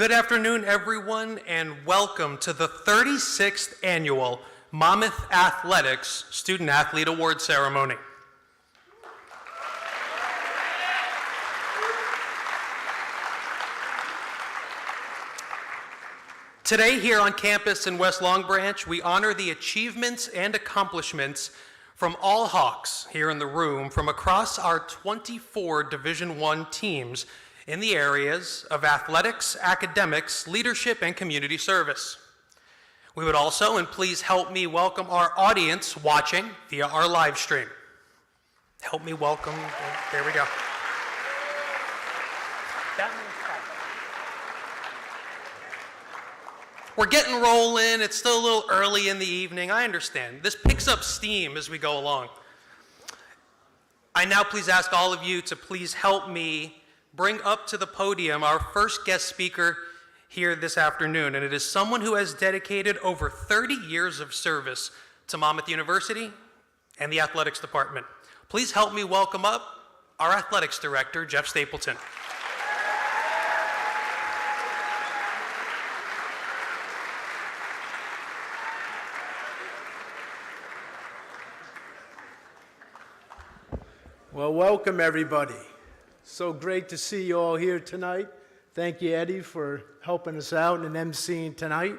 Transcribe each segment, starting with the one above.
Good afternoon, everyone, and welcome to the 36th Annual Monmouth Athletics Student Athlete Award Ceremony. Today, here on campus in West Long Branch, we honor the achievements and accomplishments from all Hawks here in the room from across our 24 Division I teams in the areas of athletics, academics, leadership, and community service. We would also, and please help me welcome our audience watching via our live stream. Help me welcome, there we go. We're getting rolling, it's still a little early in the evening, I understand. This picks up steam as we go along. I now please ask all of you to please help me bring up to the podium our first guest speaker here this afternoon, and it is someone who has dedicated over 30 years of service to Monmouth University and the athletics department. Please help me welcome up our athletics director, Jeff Stapleton. Well, welcome everybody. So great to see you all here tonight. Thank you, Eddie, for helping us out and emceeing tonight.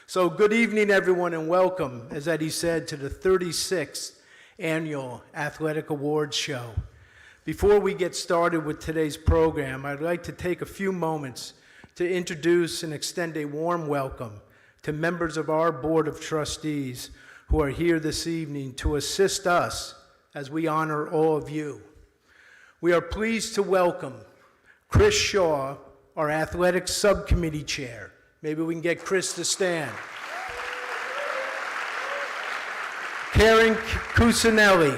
So good evening, everyone, and welcome, as Eddie said, to the 36th Annual Athletic Awards Show. Before we get started with today's program, I'd like to take a few moments to introduce and extend a warm welcome to members of our Board of Trustees who are here this evening to assist us as we honor all of you. We are pleased to welcome Chris Shaw, our Athletics Subcommittee Chair. Maybe we can get Chris to stand. Karen Cusinelli.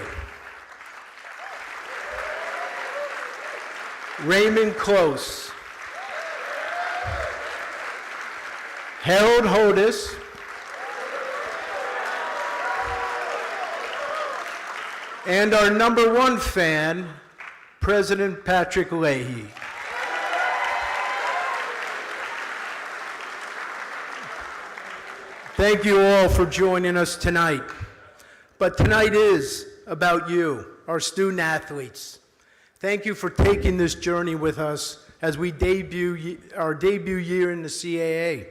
Raymond Close. Harold Hodis. And our number one fan, President Patrick Leahy. Thank you all for joining us tonight. But tonight is about you, our student athletes. Thank you for taking this journey with us as we debut our debut year in the CAA.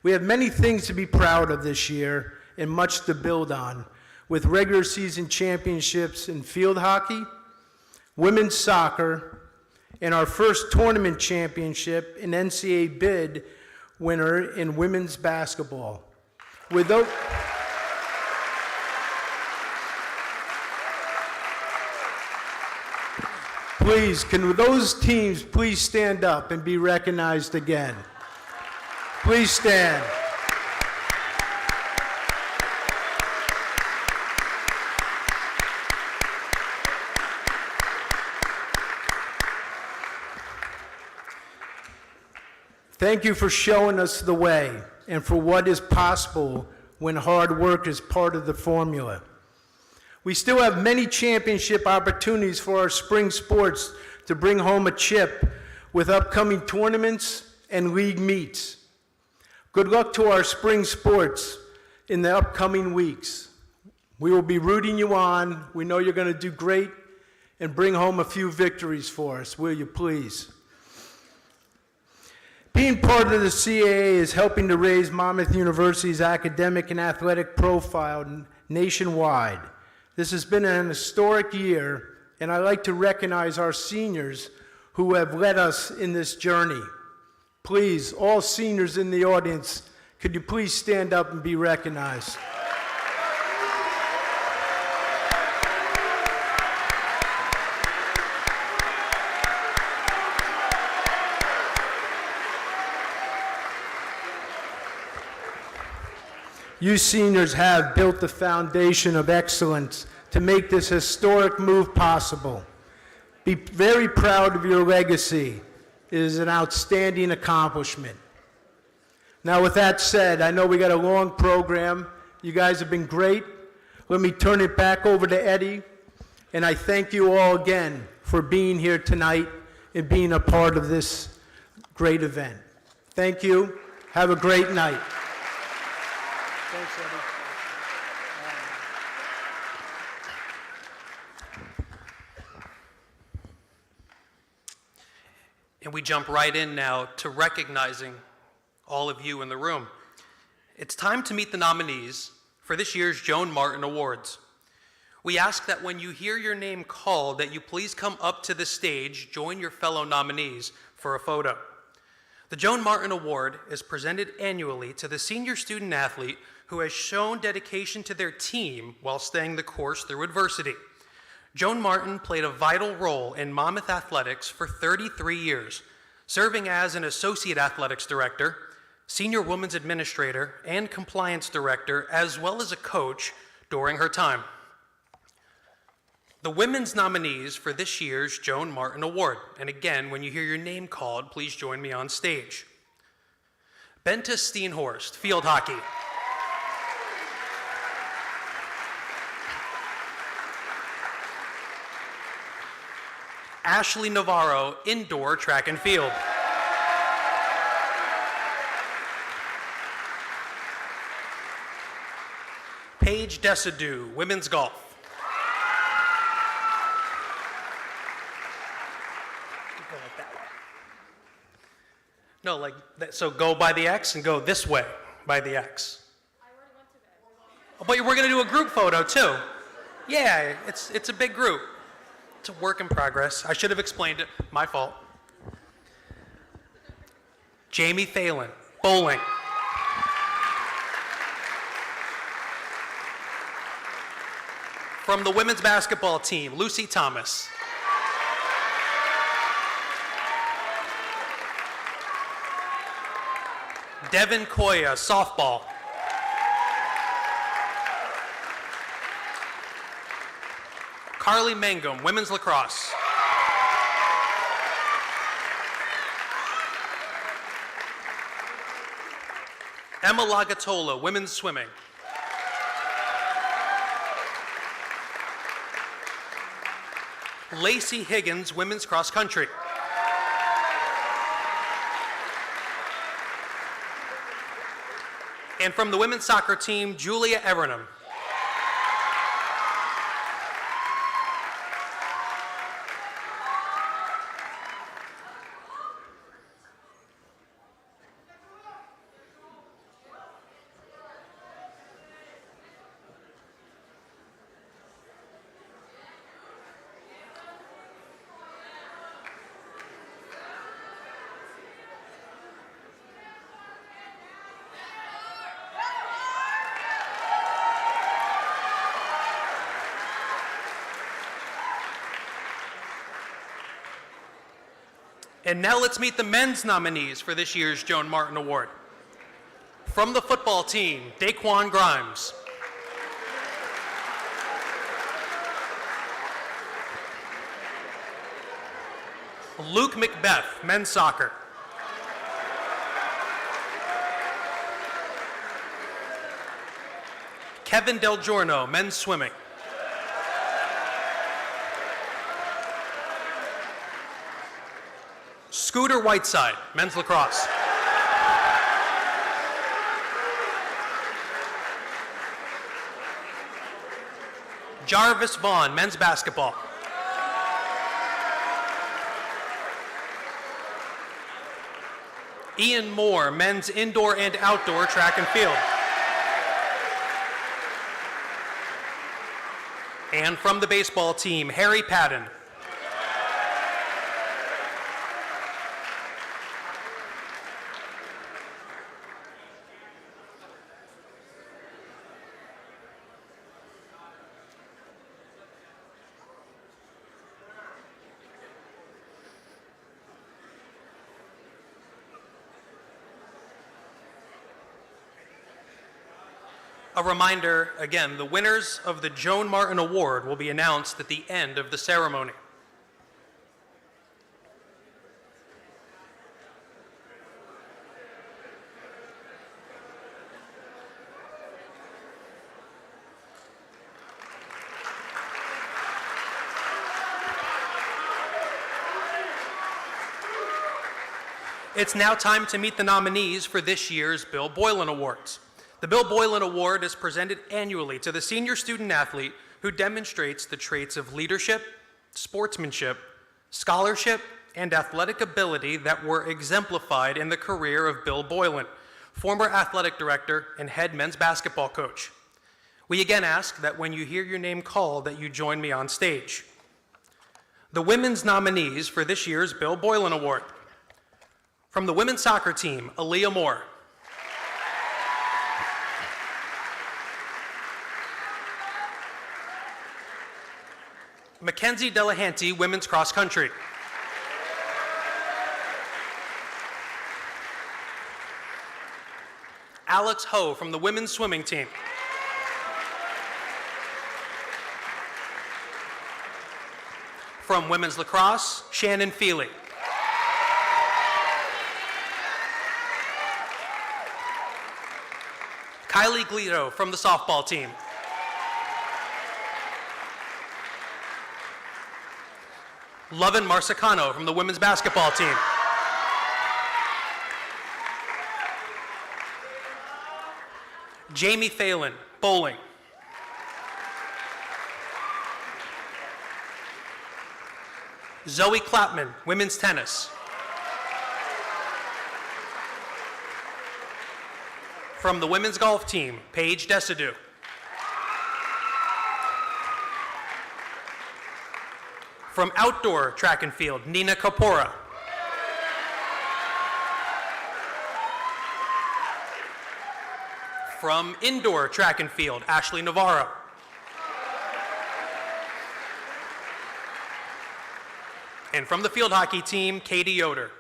We have many things to be proud of this year and much to build on, with regular season championships in field hockey, women's soccer, and our first tournament championship in NCAA bid winner in women's basketball. With those, please, can those teams please stand up and be recognized again? Please stand. Thank you for showing us the way and for what is possible when hard work is part of the formula. We still have many championship opportunities for our spring sports to bring home a chip with upcoming tournaments and league meets. Good luck to our spring sports in the upcoming weeks. We will be rooting you on. We know you're going to do great and bring home a few victories for us, will you please? Being part of the CAA is helping to raise Monmouth University's academic and athletic profile nationwide. This has been an historic year, and I'd like to recognize our seniors who have led us in this journey. Please, all seniors in the audience, could you please stand up and be recognized? You seniors have built the foundation of excellence to make this historic move possible. Be very proud of your legacy. It is an outstanding accomplishment. Now, with that said, I know we got a long program. You guys have been great. Let me turn it back over to Eddie, and I thank you all again for being here tonight and being a part of this great event. Thank you. Have a great night. Thanks, Eddie. And we jump right in now to recognizing all of you in the room. It's time to meet the nominees for this year's Joan Martin Awards. We ask that when you hear your name called, that you please come up to the stage, join your fellow nominees for a photo. The Joan Martin Award is presented annually to the senior student athlete who has shown dedication to their team while staying the course through adversity. Joan Martin played a vital role in Monmouth Athletics for 33 years, serving as an associate athletics director, senior women's administrator, and compliance director, as well as a coach during her time. The women's nominees for this year's Joan Martin Award, and again, when you hear your name called, please join me on stage. Benta Steenhorst, field hockey. Ashley Navarro, indoor track and field. Paige Desidue, women's golf. Go like that way. No, like that, so go by the X and go this way by the X. I already went to that. Oh, but we're going to do a group photo too. Yeah, it's a big group. It's a work in progress. I should have explained it. My fault. Jamie Phelan, bowling. From the women's basketball team, Lucy Thomas. Devin Koya, softball. Carly Mangum, women's lacrosse. Emma Lagatola, women's swimming. Lacey Higgins, women's cross country. And from the women's soccer team, Julia Evernham. And now let's meet the men's nominees for this year's Joan Martin Award. From the football team, Daquan Grimes. Luke Macbeth, men's soccer. Kevin Del Giorno, men's swimming. Scooter Whiteside, men's lacrosse. Jarvis Vaughn, men's basketball. Ian Moore, men's indoor and outdoor track and field. And from the baseball team, Harry Patton. A reminder, again, the winners of the Joan Martin Award will be announced at the end of the ceremony. It's now time to meet the nominees for this year's Bill Boylan Awards. The Bill Boylan Award is presented annually to the senior student athlete who demonstrates the traits of leadership, sportsmanship, scholarship, and athletic ability that were exemplified in the career of Bill Boylan, former athletic director and head men's basketball coach. We again ask that when you hear your name called that you join me on stage. The women's nominees for this year's Bill Boylan Award. From the women's soccer team, Aaliyah Moore. Mackenzie Delahanty, women's cross country. Alex Ho from the women's swimming team. From women's lacrosse, Shannon Feely. Kylie Glito from the softball team. Lovin Marsicano from the women's basketball team. Jamie Phelan, bowling. Zoe Clapman, women's tennis. From the women's golf team, Paige Desidue. From outdoor track and field, Nina Kapora. From indoor track and field, Ashley Navarro. And from the field hockey team, Katie Yoder.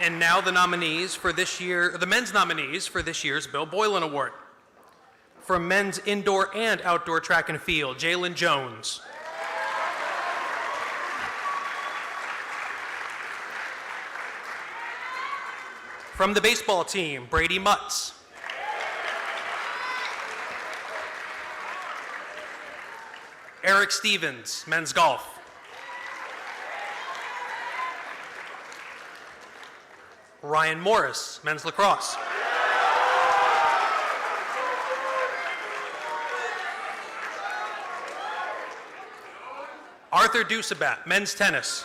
And now the nominees for this year, the men's nominees for this year's Bill Boylan Award. From men's indoor and outdoor track and field, Jalen Jones. From the baseball team, Brady Mutz. Eric Stevens, men's golf. Ryan Morris, men's lacrosse. Arthur Dusabat, men's tennis.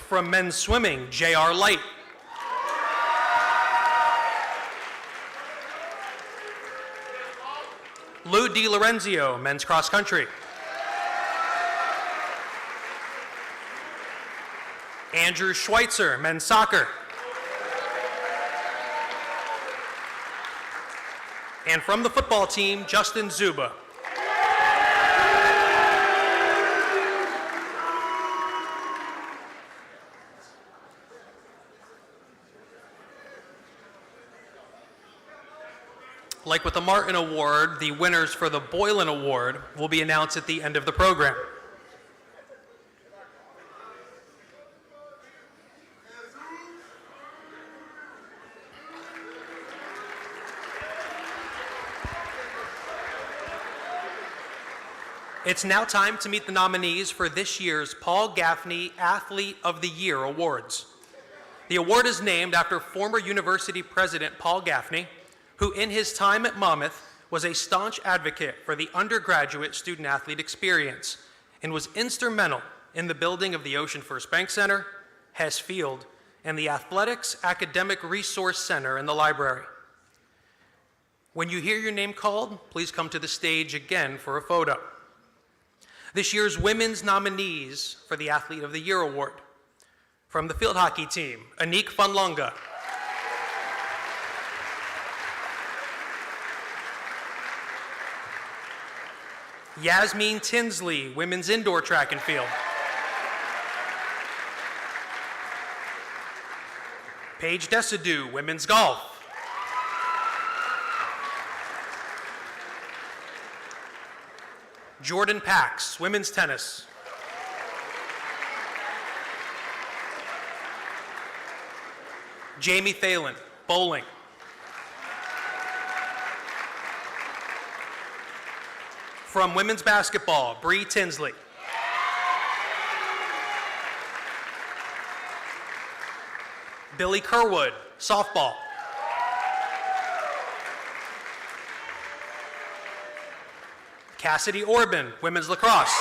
From men's swimming, J.R. Light. Lou DiLorenzio, men's cross country. Andrew Schweitzer, men's soccer. And from the football team, Justin Zuba. Like with the Martin Award, the winners for the Boylan Award will be announced at the end of the program. It's now time to meet the nominees for this year's Paul Gaffney Athlete of the Year Awards. The award is named after former university president Paul Gaffney, who in his time at Monmouth was a staunch advocate for the undergraduate student-athlete experience and was instrumental in the building of the Ocean First Bank Center, Hess Field, and the Athletics Academic Resource Center in the library. When you hear your name called, please come to the stage again for a photo. This year's women's nominees for the Athlete of the Year Award. From the field hockey team, Anik Funlonga. Yasmin Tinsley, women's indoor track and field. Paige Desidue, women's golf. Jordan Pax, women's tennis. Jamie Thalen, bowling. From women's basketball, Bree Tinsley. Billy Kerwood, softball. Cassidy Orban, women's lacrosse.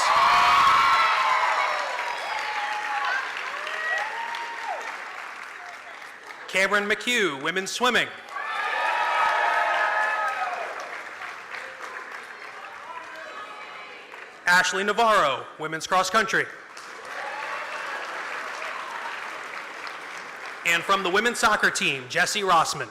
Cameron McHugh, women's swimming. Ashley Navarro, women's cross country. And from the women's soccer team, Jesse Rossman.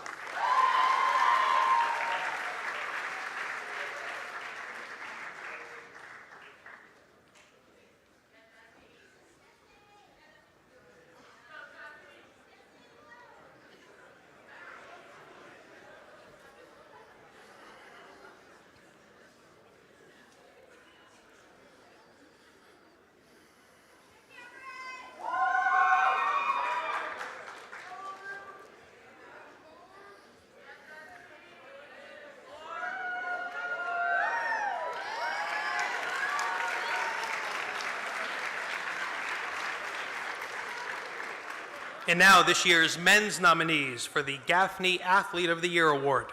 And now this year's men's nominees for the Gaffney Athlete of the Year Award.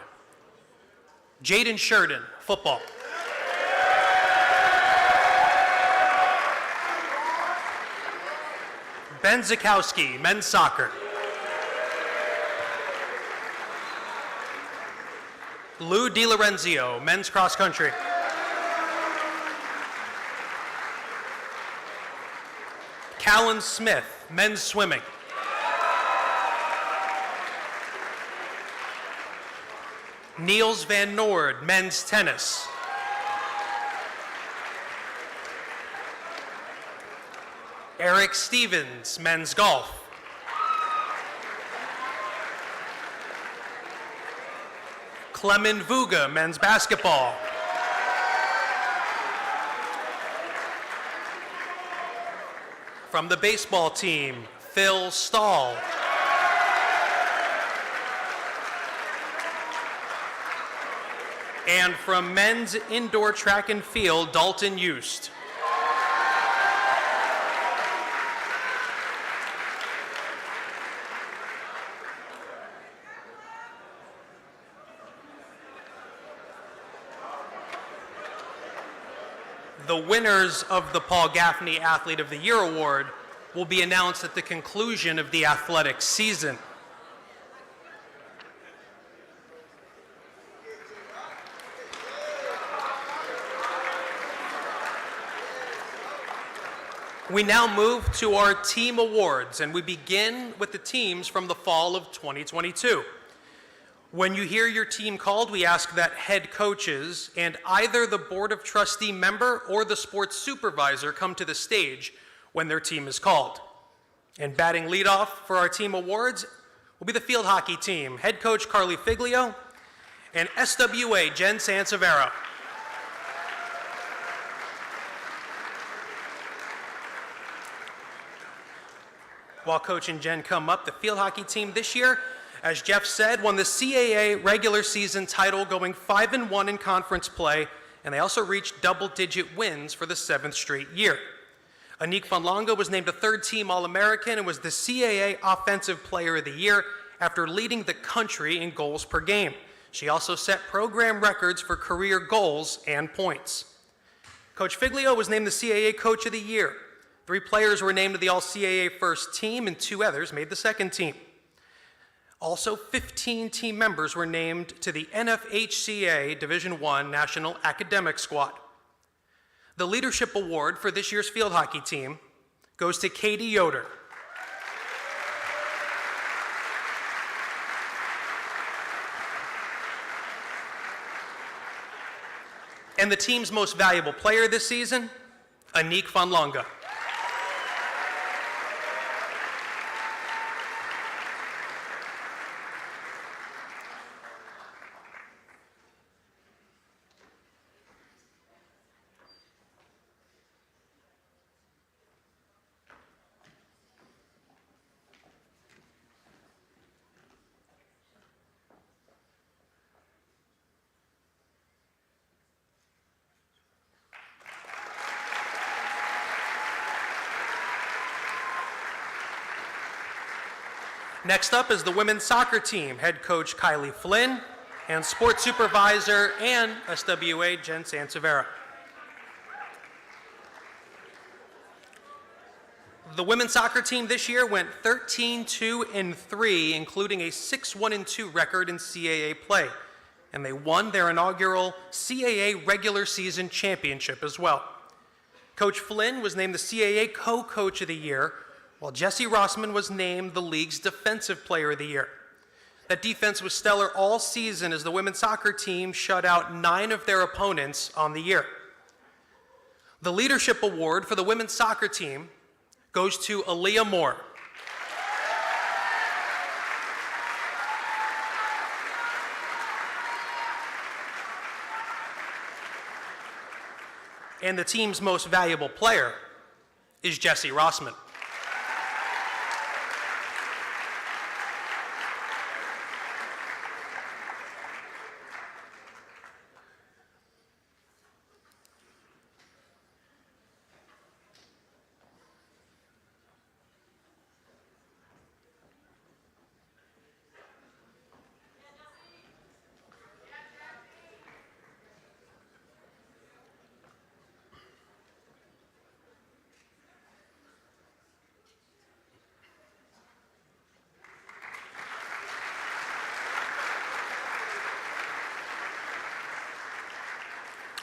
Jaden Sheridan, football. Ben Zakowski, men's soccer. Lou DiLorenzio, men's cross country. Callan Smith, men's swimming. Niels Van Noord, men's tennis. Eric Stevens, men's golf. Clement Vuga, men's basketball. From the baseball team, Phil Stahl. And from men's indoor track and field, Dalton Eust. The winners of the Paul Gaffney Athlete of the Year Award will be announced at the conclusion of the athletics season. We now move to our team awards, and we begin with the teams from the fall of 2022. When you hear your team called, we ask that head coaches and either the Board of Trustee member or the sports supervisor come to the stage when their team is called. And batting leadoff for our team awards will be the field hockey team, head coach Carly Figlio and SWA Jen Sansevero. While Coach and Jen come up, the field hockey team this year, as Jeff said, won the CAA regular season title, going 5-1 in conference play, and they also reached double-digit wins for the 7th straight year. Anik Fonlonga was named a third-team All-American and was the CAA Offensive Player of the Year after leading the country in goals per game. She also set program records for career goals and points. Coach Figlio was named the CAA Coach of the Year. 3 players were named to the All-CAA first team, and 2 others made the second team. Also, 15 team members were named to the NFHCA Division I National Academic Squad. The Leadership Award for this year's field hockey team goes to Katie Yoder. And the team's most valuable player this season, Anique Fonlonga. Next up is the women's soccer team, head coach Kylie Flynn, and sports supervisor and SWA Jen Sansevera. The women's soccer team this year went 13-2-3, including a 6-1-2 record in CAA play, and they won their inaugural CAA regular season championship as well. Coach Flynn was named the CAA co-coach of the year, while Jesse Rossman was named the league's defensive player of the year. That defense was stellar all season as the women's soccer team shut out 9 of their opponents on the year. The leadership award for the women's soccer team goes to Aaliyah Moore. And the team's most valuable player is Jesse Rossman.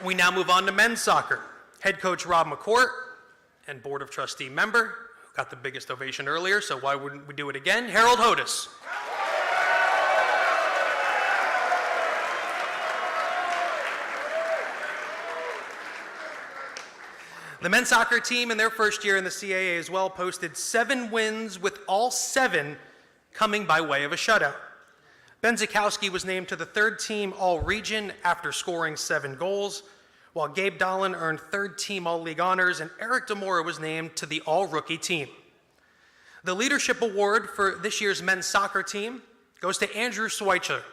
We now move on to men's soccer. Head coach Rob McCourt and Board of Trustee member, who got the biggest ovation earlier, so why wouldn't we do it again, Harold Hodis. The men's soccer team in their first year in the CAA as well posted 7 wins, with all 7 coming by way of a shutout. Ben Zakowski was named to the 3rd team All-Region after scoring 7 goals, while Gabe Dolan earned 3rd team All-League honors, and Eric Demora was named to the All-Rookie team. The leadership award for this year's men's soccer team goes to Andrew Schweitzer.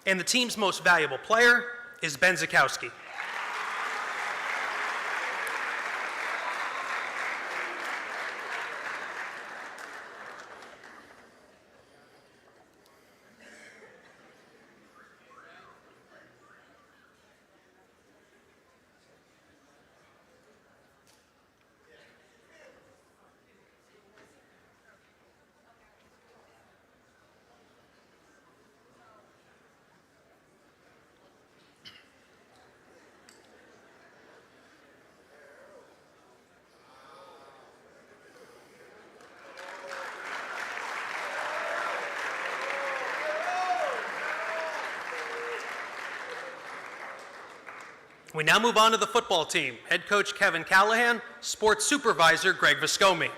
And the team's most valuable player is Ben Zakowski. We now move on to the football team. Head coach Kevin Callahan, sports supervisor Greg Viscomi.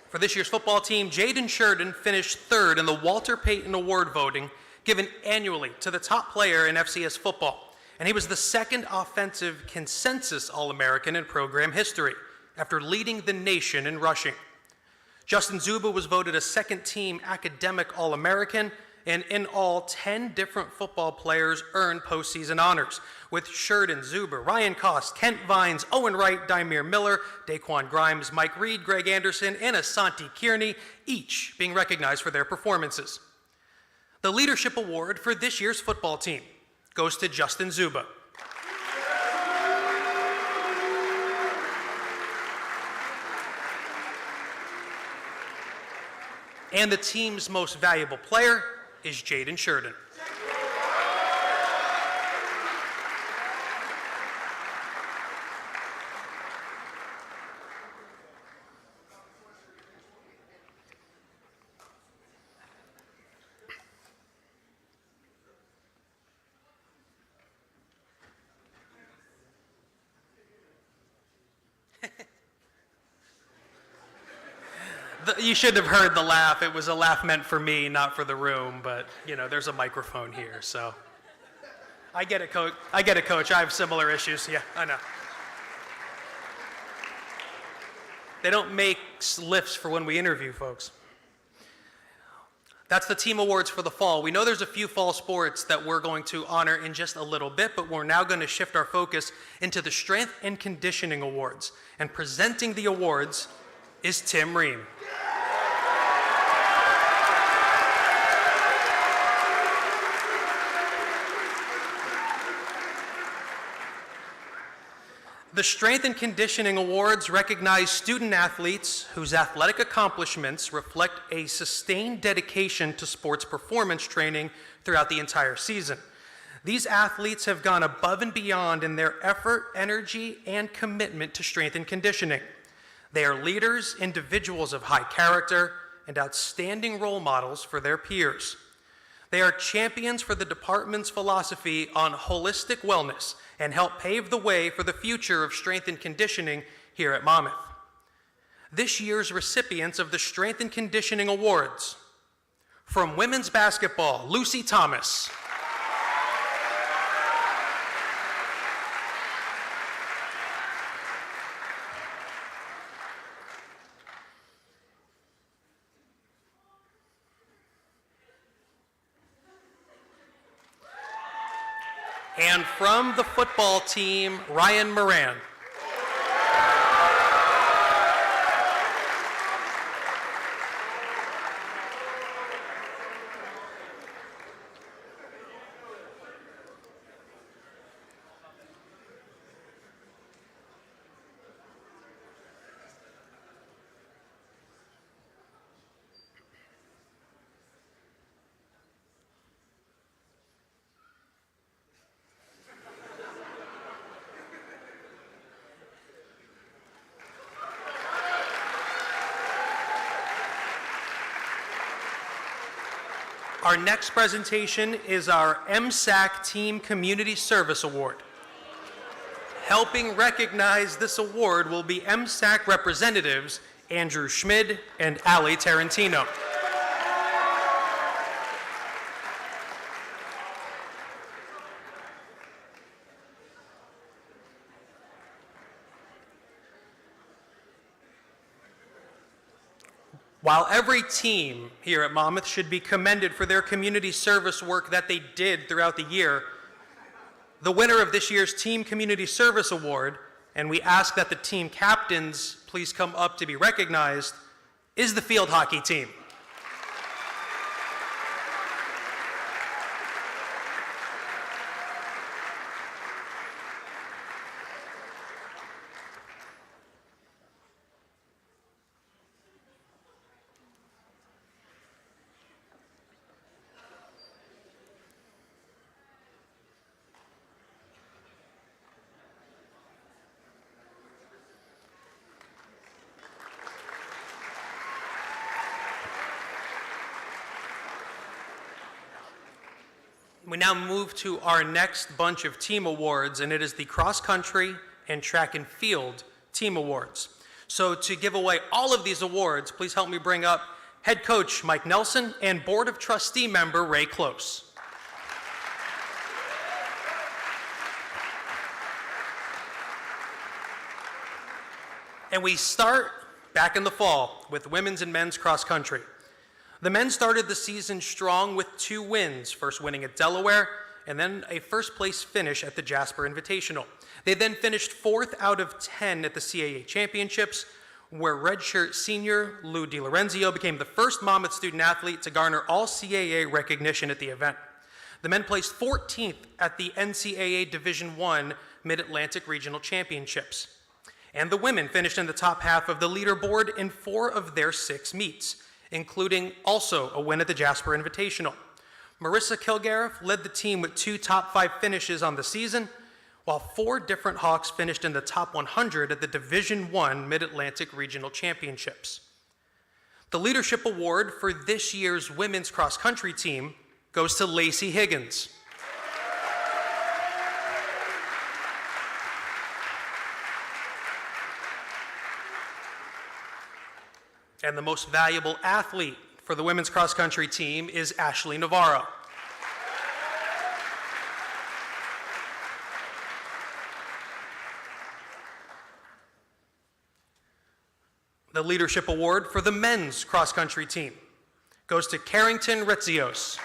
For this year's football team, Jaden Sheridan finished 3rd in the Walter Payton Award voting given annually to the top player in FCS football. And he was the 2nd offensive consensus All-American in program history after leading the nation in rushing. Justin Zuba was voted a 2nd team academic All-American, and in all, 10 different football players earned postseason honors, with Sheridan, Zuba, Ryan Kost, Kent Vines, Owen Wright, Dymere Miller, Daquan Grimes, Mike Reed, Greg Anderson, and Asante Kearney, each being recognized for their performances. The leadership award for this year's football team goes to Justin Zuba. And the team's most valuable player is Jaden Sheridan. You should have heard the laugh. It was a laugh meant for me, not for the room, but, there's a microphone here, so. I get it, Coach. I have similar issues. Yeah, I know. They don't make lifts for when we interview folks. That's the team awards for the fall. We know there's a few fall sports that we're going to honor in just a little bit, but we're now going to shift our focus into the Strength and Conditioning Awards. And presenting the awards is Tim Ream. The Strength and Conditioning Awards recognize student athletes whose athletic accomplishments reflect a sustained dedication to sports performance training throughout the entire season. These athletes have gone above and beyond in their effort, energy, and commitment to strength and conditioning. They are leaders, individuals of high character, and outstanding role models for their peers. They are champions for the department's philosophy on holistic wellness and help pave the way for the future of strength and conditioning here at Monmouth. This year's recipients of the Strength and Conditioning Awards: from women's basketball, Lucy Thomas. And from the football team, Ryan Moran. Our next presentation is our MSAC Team Community Service Award. Helping recognize this award will be MSAC representatives Andrew Schmid and Ali Tarantino. While every team here at Monmouth should be commended for their community service work that they did throughout the year, the winner of this year's Team Community Service Award, and we ask that the team captains please come up to be recognized, is the field hockey team. We now move to our next bunch of team awards, and it is the cross country and track and field team awards. So to give away all of these awards, please help me bring up head coach Mike Nelson and board of trustee member Ray Close. And we start back in the fall with women's and men's cross country. The men started the season strong with 2 wins, first winning at Delaware and then a first place finish at the Jasper Invitational. They then finished 4th out of 10 at the CAA Championships, where redshirt senior Lou DiLorenzio became the first Monmouth student athlete to garner all CAA recognition at the event. The men placed 14th at the NCAA Division I Mid-Atlantic Regional Championships. And the women finished in the top half of the leaderboard in 4 of their 6 meets, including also a win at the Jasper Invitational. Marissa Kilgariff led the team with 2 top 5 finishes on the season, while 4 different Hawks finished in the top 100 at the Division I Mid-Atlantic Regional Championships. The Leadership Award for this year's women's cross-country team goes to Lacey Higgins. And the most valuable athlete for the women's cross-country team is Ashley Navarro. The Leadership Award for the men's cross-country team goes to Carrington Retzios.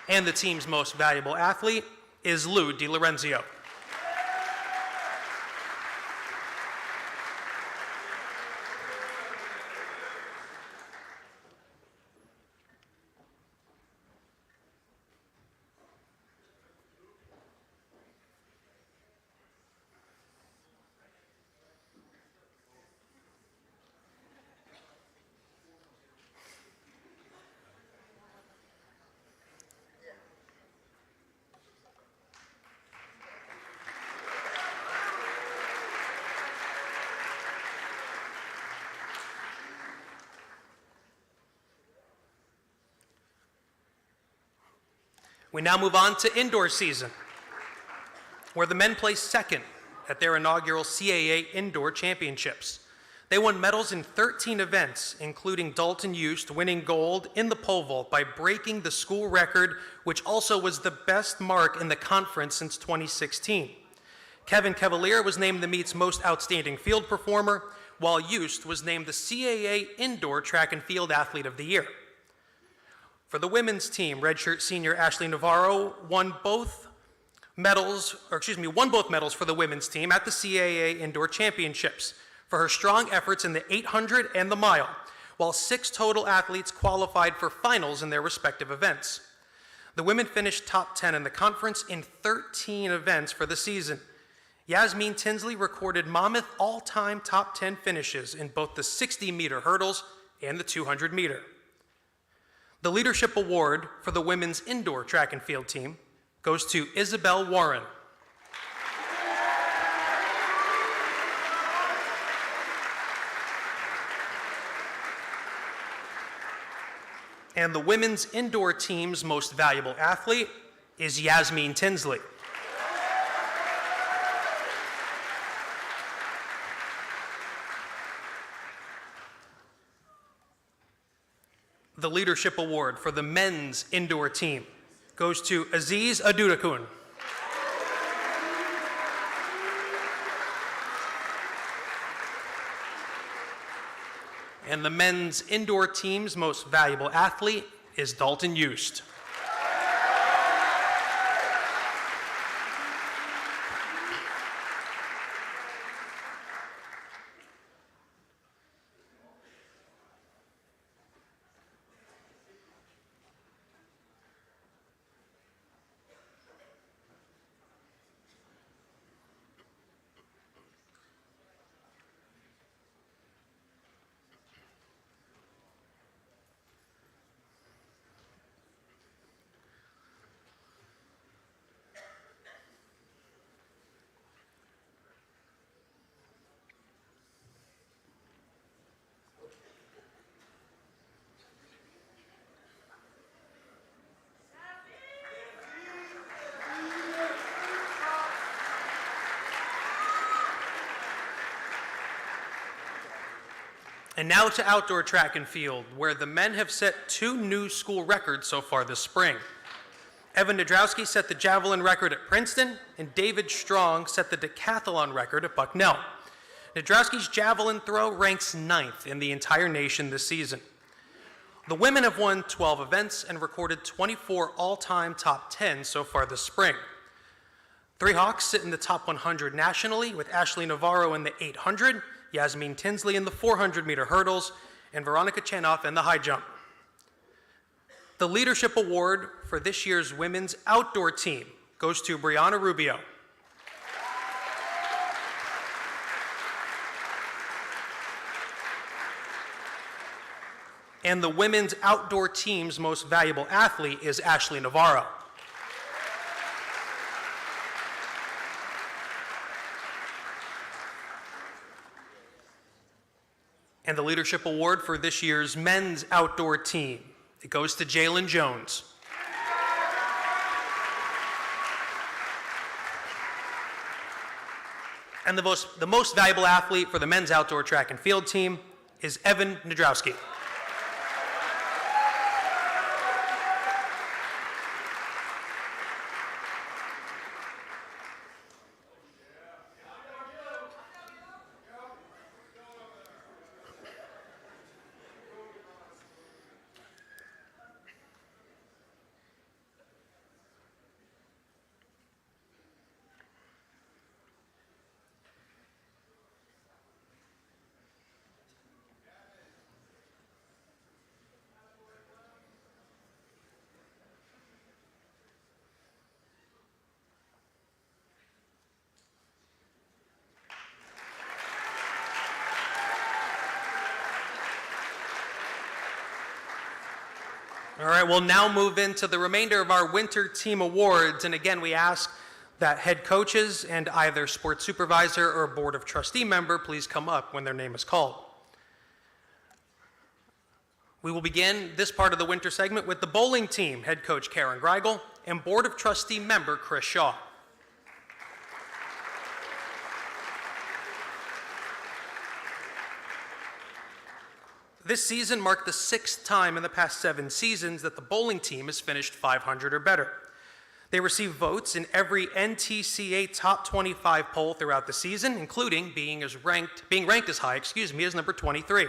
And the team's most valuable athlete is Lou DiLorenzio. We now move on to indoor season, where the men placed second at their inaugural CAA Indoor Championships. They won medals in 13 events, including Dalton Eust winning gold in the pole vault by breaking the school record, which also was the best mark in the conference since 2016. Kevin Cavalier was named the meet's most outstanding field performer, while Eust was named the CAA Indoor Track and Field Athlete of the Year. For the women's team, redshirt senior Ashley Navarro won both medals for the women's team at the CAA Indoor Championships for her strong efforts in the 800 and the mile, while 6 total athletes qualified for finals in their respective events. The women finished top 10 in the conference in 13 events for the season. Yasmin Tinsley recorded Monmouth all-time top 10 finishes in both the 60-meter hurdles and the 200-meter. The Leadership Award for the women's indoor track and field team goes to Isabel Warren. And the women's indoor team's most valuable athlete is Yasmin Tinsley. The Leadership Award for the men's indoor team goes to Aziz Adurakun. And the men's indoor team's most valuable athlete is Dalton Eust. And now to outdoor track and field, where the men have set 2 new school records so far this spring. Evan Nadrowski set the javelin record at Princeton, and David Strong set the decathlon record at Bucknell. Nadrowski's javelin throw ranks 9th in the entire nation this season. The women have won 12 events and recorded 24 all-time top 10 so far this spring. 3 Hawks sit in the top 100 nationally, with Ashley Navarro in the 800, Yasmin Tinsley in the 400-meter hurdles, and Veronica Chanoff in the high jump. The Leadership Award for this year's women's outdoor team goes to Brianna Rubio. And the women's outdoor team's most valuable athlete is Ashley Navarro. And the Leadership Award for this year's men's outdoor team, it goes to Jalen Jones. And the most valuable athlete for the men's outdoor track and field team is Evan Nadrowski. All right, we'll now move into the remainder of our winter team awards. And again, we ask that head coaches and either sports supervisor or board of trustee member please come up when their name is called. We will begin this part of the winter segment with the bowling team, head coach Karen Greigel and board of trustee member Chris Shaw. This season marked the 6th time in the past 7 seasons that the bowling team has finished 500 or better. They received votes in every NTCA Top 25 poll throughout the season, including being ranked as high as number 23.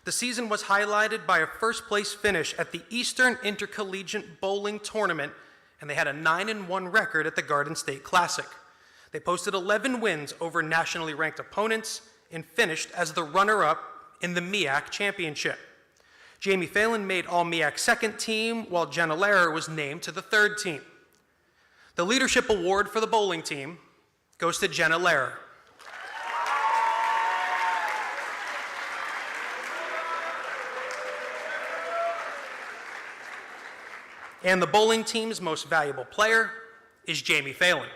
The season was highlighted by a first-place finish at the Eastern Intercollegiate Bowling Tournament, and they had a 9-1 record at the Garden State Classic. They posted 11 wins over nationally ranked opponents and finished as the runner-up in the MEAC Championship. Jamie Phelan made All-MEAC second team, while Jenna Lehrer was named to the third team. The Leadership Award for the bowling team goes to Jenna Lehrer. And the bowling team's most valuable player is Jamie Phelan.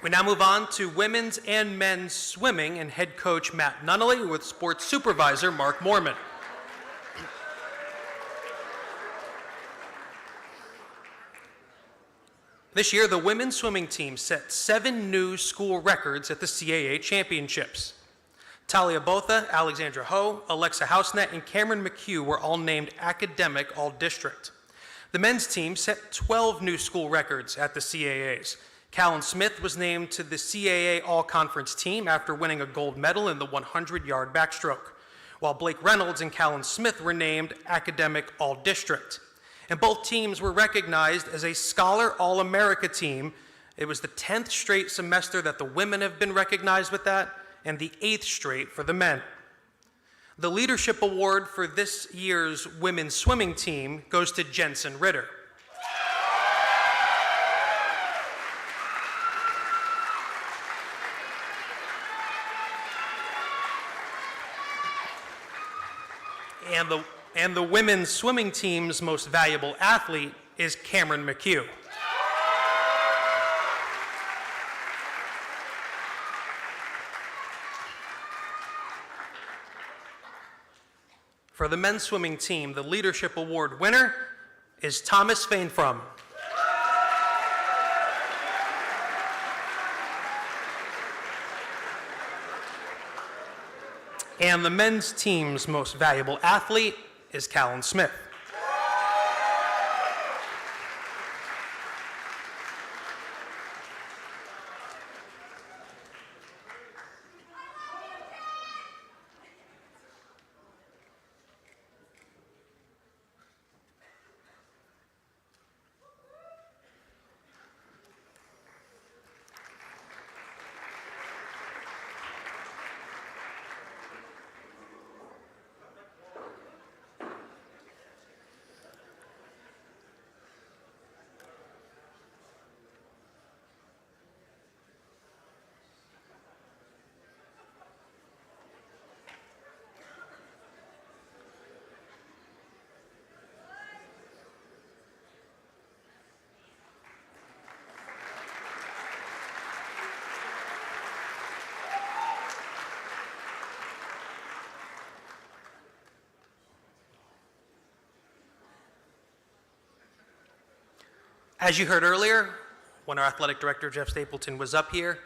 We now move on to women's and men's swimming and head coach Matt Nunnally with sports supervisor Mark Mormon. This year, the women's swimming team set 7 new school records at the CAA Championships. Talia Botha, Alexandra Ho, Alexa Housenet, and Cameron McHugh were all named Academic All-District. The men's team set 12 new school records at the CAAs. Callan Smith was named to the CAA All-Conference team after winning a gold medal in the 100-yard backstroke, while Blake Reynolds and Callan Smith were named Academic All-District. And both teams were recognized as a Scholar All-America team. It was the 10th straight semester that the women have been recognized with that, and the 8th straight for the men. The Leadership Award for this year's women's swimming team goes to Jensen Ritter. And the women's swimming team's most valuable athlete is Cameron McHugh. For the men's swimming team, the Leadership Award winner is Thomas Fainfrom. And the men's team's most valuable athlete is Callan Smith. As you heard earlier, when our athletic director, Jeff Stapleton, was up here,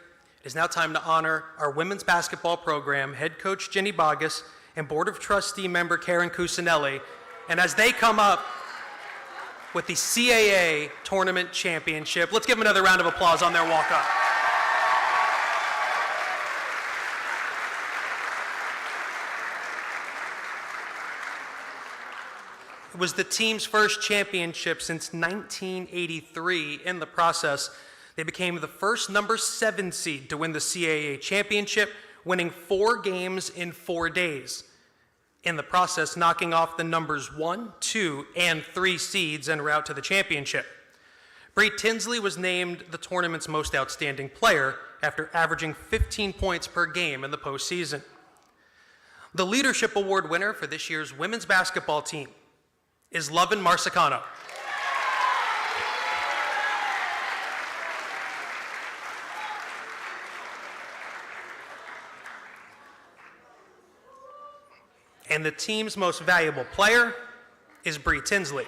it is now time to honor our women's basketball program head coach, Ginny Bogus, and Board of Trustee member, Karen Cusinelli. And as they come up with the CAA Tournament Championship, let's give them another round of applause on their walk up. It was the team's first championship since 1983. In the process, they became the first number 7 seed to win the CAA championship, winning 4 games in 4 days. In the process, knocking off the numbers 1, 2, and 3 seeds en route to the championship. Bree Tinsley was named the tournament's most outstanding player after averaging 15 points per game in the postseason. The Leadership Award winner for this year's women's basketball team is Lovin Marsicano. And the team's most valuable player is Bree Tinsley.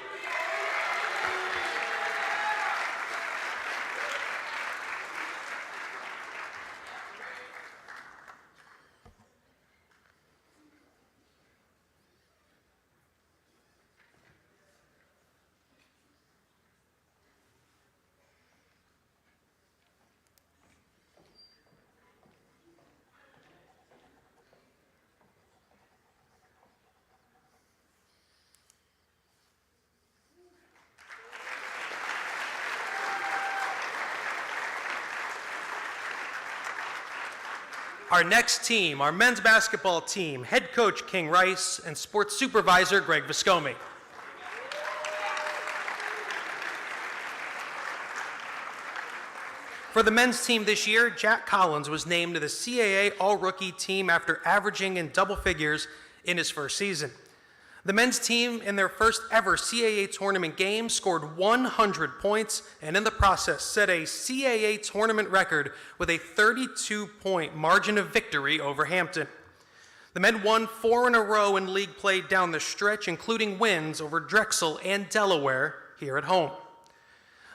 Our next team, our men's basketball team, head coach King Rice and sports supervisor Greg Viscomi. For the men's team this year, Jack Collins was named to the CAA All-Rookie team after averaging in double figures in his first season. The men's team, in their first ever CAA tournament game, scored 100 points and in the process set a CAA tournament record with a 32-point margin of victory over Hampton. The men won 4 in a row in league play down the stretch, including wins over Drexel and Delaware here at home.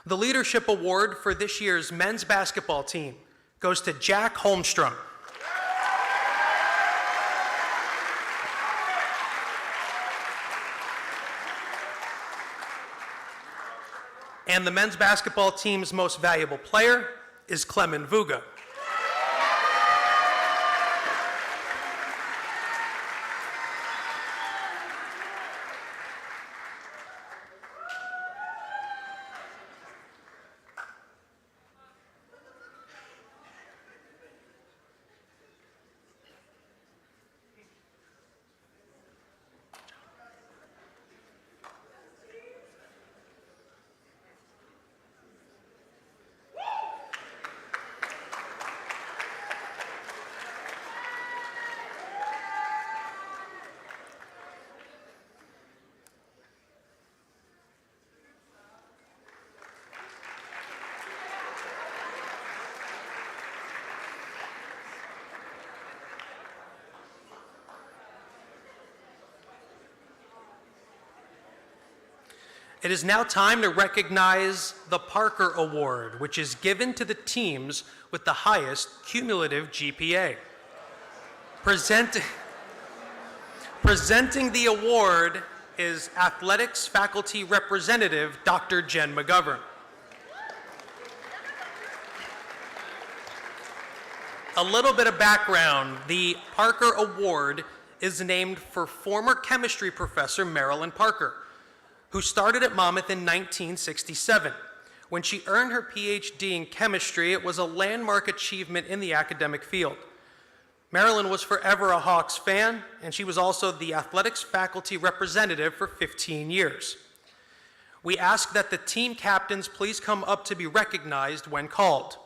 The Leadership Award for this year's men's basketball team goes to Jack Holmstrom. And the men's basketball team's most valuable player is Clement Vuga. It is now time to recognize the Parker Award, which is given to the teams with the highest cumulative GPA. Presenting the award is Athletics Faculty Representative Dr. Jen McGovern. A little bit of background. The Parker Award is named for former chemistry professor Marilyn Parker, who started at Monmouth in 1967. When she earned her PhD in chemistry, it was a landmark achievement in the academic field. Marilyn was forever a Hawks fan, and she was also the athletics faculty representative for 15 years. We ask that the team captains please come up to be recognized when called.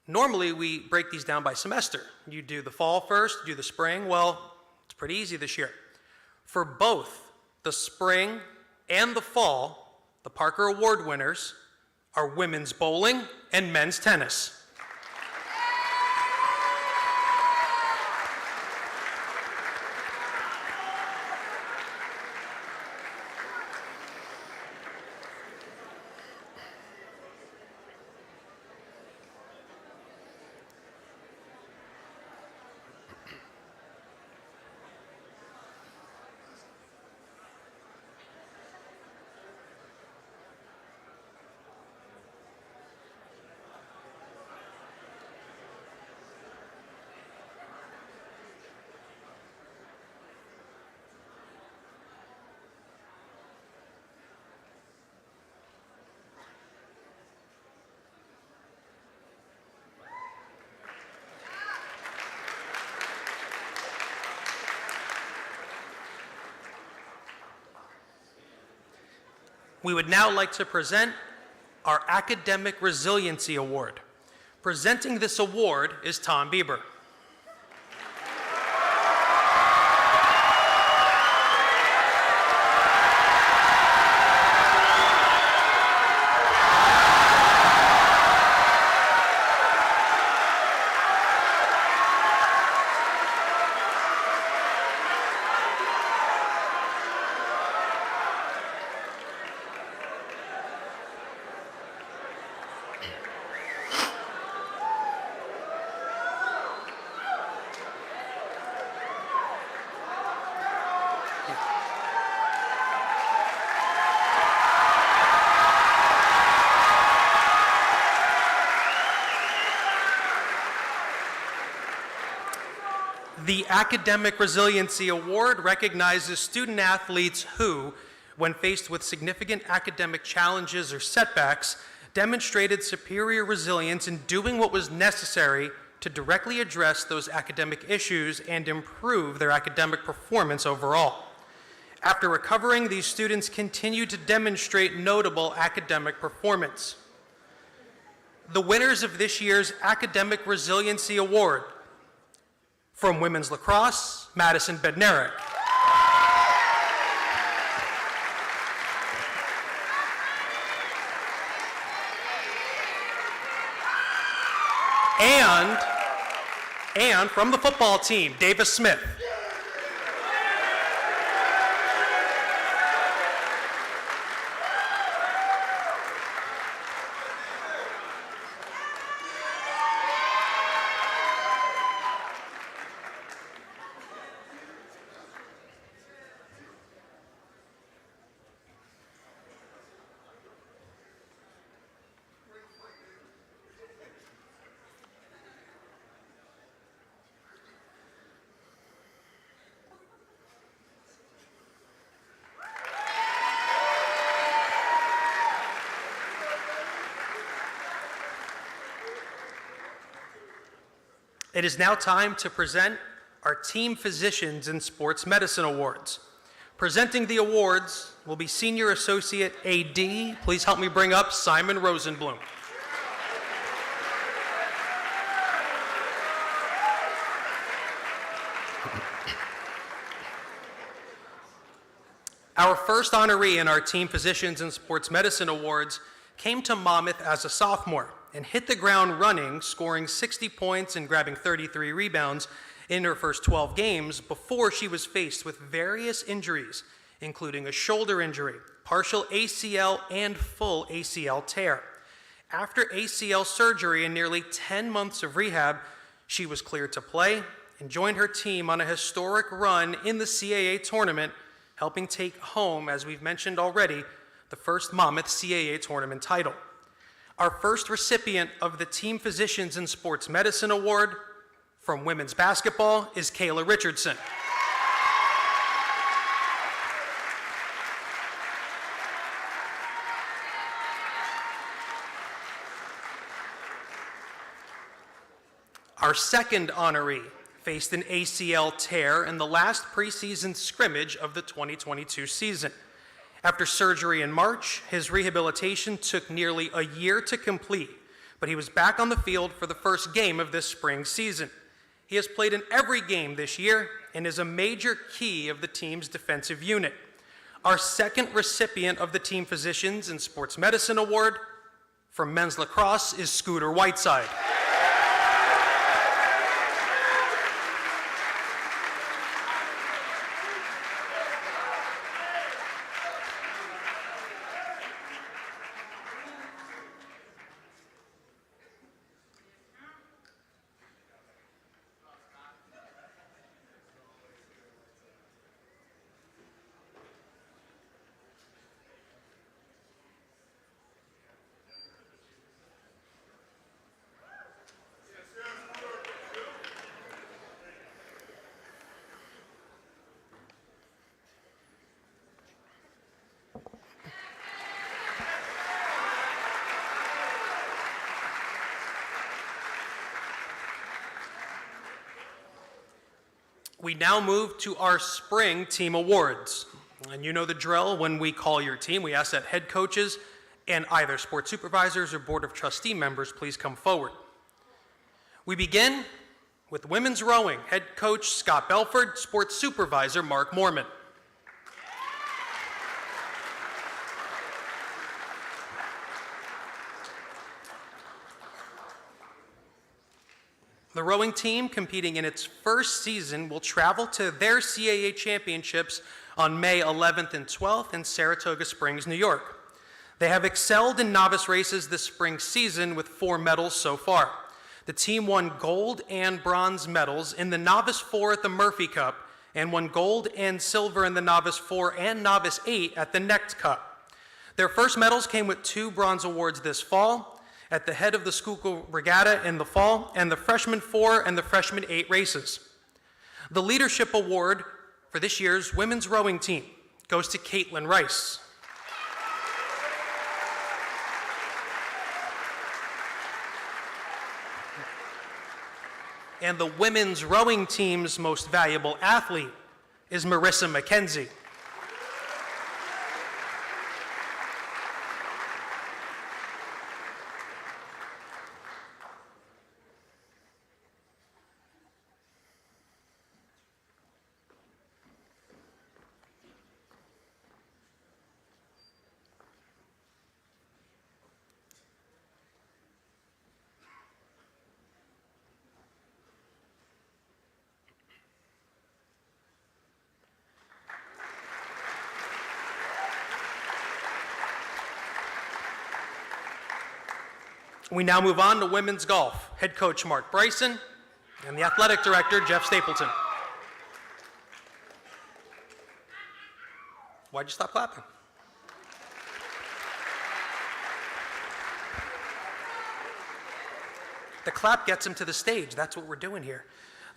Normally, we break these down by semester. You do the fall first, you do the spring. Well, it's pretty easy this year. For both the spring and the fall, the Parker Award winners are women's bowling and men's tennis. We would now like to present our Academic Resiliency Award. Presenting this award is Tom Bieber. The Academic Resiliency Award recognizes student athletes who, when faced with significant academic challenges or setbacks, demonstrated superior resilience in doing what was necessary to directly address those academic issues and improve their academic performance overall. After recovering, these students continue to demonstrate notable academic performance. The winners of this year's Academic Resiliency Award: from women's lacrosse, Madison Bednarik. And from the football team, Davis Smith. It is now time to present our Team Physicians in Sports Medicine Awards. Presenting the awards will be Senior Associate AD. Please help me bring up Simon Rosenblum. Our first honoree in our Team Physicians in Sports Medicine Awards came to Monmouth as a sophomore and hit the ground running, scoring 60 points and grabbing 33 rebounds in her first 12 games before she was faced with various injuries, including a shoulder injury, partial ACL, and full ACL tear. After ACL surgery and nearly 10 months of rehab, she was cleared to play and joined her team on a historic run in the CAA tournament, helping take home, as we've mentioned already, the first Monmouth CAA tournament title. Our first recipient of the Team Physicians in Sports Medicine Award from women's basketball is Kayla Richardson. Our second honoree faced an ACL tear in the last preseason scrimmage of the 2022 season. After surgery in March, his rehabilitation took nearly a year to complete, but he was back on the field for the first game of this spring season. He has played in every game this year and is a major key of the team's defensive unit. Our second recipient of the Team Physicians in Sports Medicine Award from men's lacrosse is Scooter Whiteside. We now move to our spring team awards. And you know the drill. When we call your team, we ask that head coaches and either sports supervisors or board of trustee members please come forward. We begin with women's rowing, head coach Scott Belford, sports supervisor Mark Mormon. The rowing team, competing in its first season, will travel to their CAA championships on May 11th and 12th in Saratoga Springs, New York. They have excelled in novice races this spring season with 4 medals so far. The team won gold and bronze medals in the Novice 4 at the Murphy Cup and won gold and silver in the Novice 4 and Novice 8 at the Necht Cup. Their first medals came with 2 bronze awards this fall at the head of the Schuylkill Regatta in the fall and the Freshman 4 and the Freshman 8 races. The Leadership Award for this year's women's rowing team goes to Caitlin Rice. And the women's rowing team's most valuable athlete is Marissa McKenzie. We now move on to women's golf. Head coach Mark Bryson and the athletic director Jeff Stapleton. Why'd you stop clapping? The clap gets him to the stage. That's what we're doing here.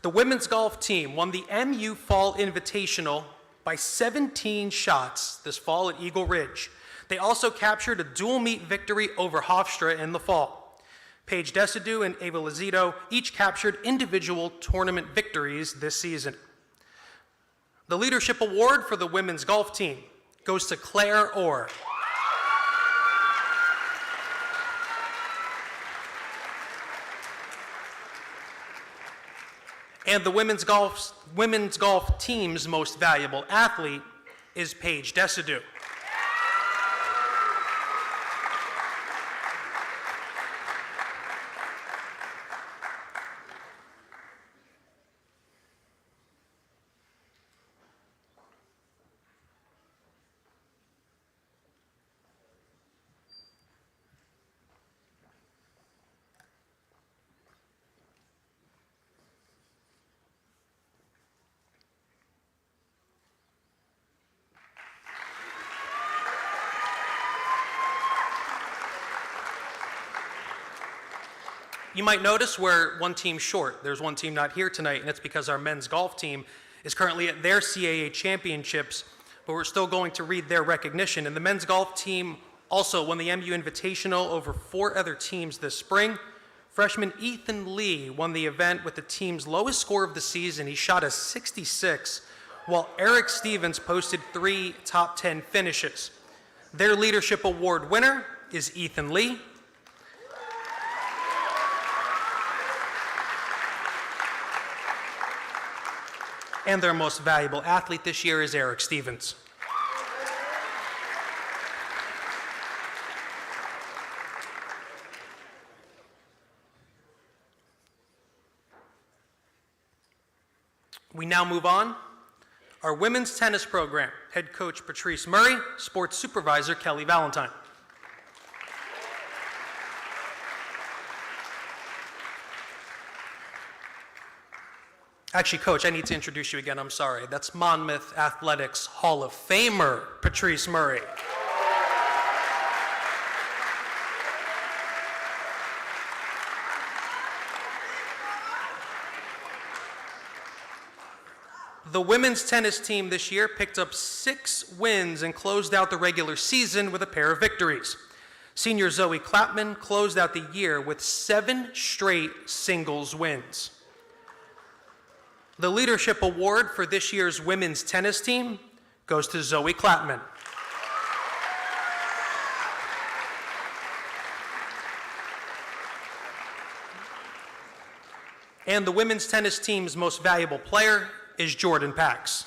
The women's golf team won the MU Fall Invitational by 17 shots this fall at Eagle Ridge. They also captured a dual meet victory over Hofstra in the fall. Paige Desidue and Ava Lazito each captured individual tournament victories this season. The Leadership Award for the women's golf team goes to Claire Orr. And the women's golf team's most valuable athlete is Paige Desidue. You might notice we're one team short. There's one team not here tonight, and it's because our men's golf team is currently at their CAA championships, but we're still going to read their recognition. And the men's golf team also won the MU Invitational over 4 other teams this spring. Freshman Ethan Lee won the event with the team's lowest score of the season. He shot a 66, while Eric Stevens posted 3 top 10 finishes. Their Leadership Award winner is Ethan Lee. And their most valuable athlete this year is Eric Stevens. We now move on. Our women's tennis program, head coach Patrice Murray, sports supervisor Kelly Valentine. Actually, Coach, I need to introduce you again. I'm sorry. That's Monmouth Athletics Hall of Famer, Patrice Murray. The women's tennis team this year picked up 6 wins and closed out the regular season with a pair of victories. Senior Zoe Clapman closed out the year with 7 straight singles wins. The Leadership Award for this year's women's tennis team goes to Zoe Clapman. And the women's tennis team's most valuable player is Jordan Pax.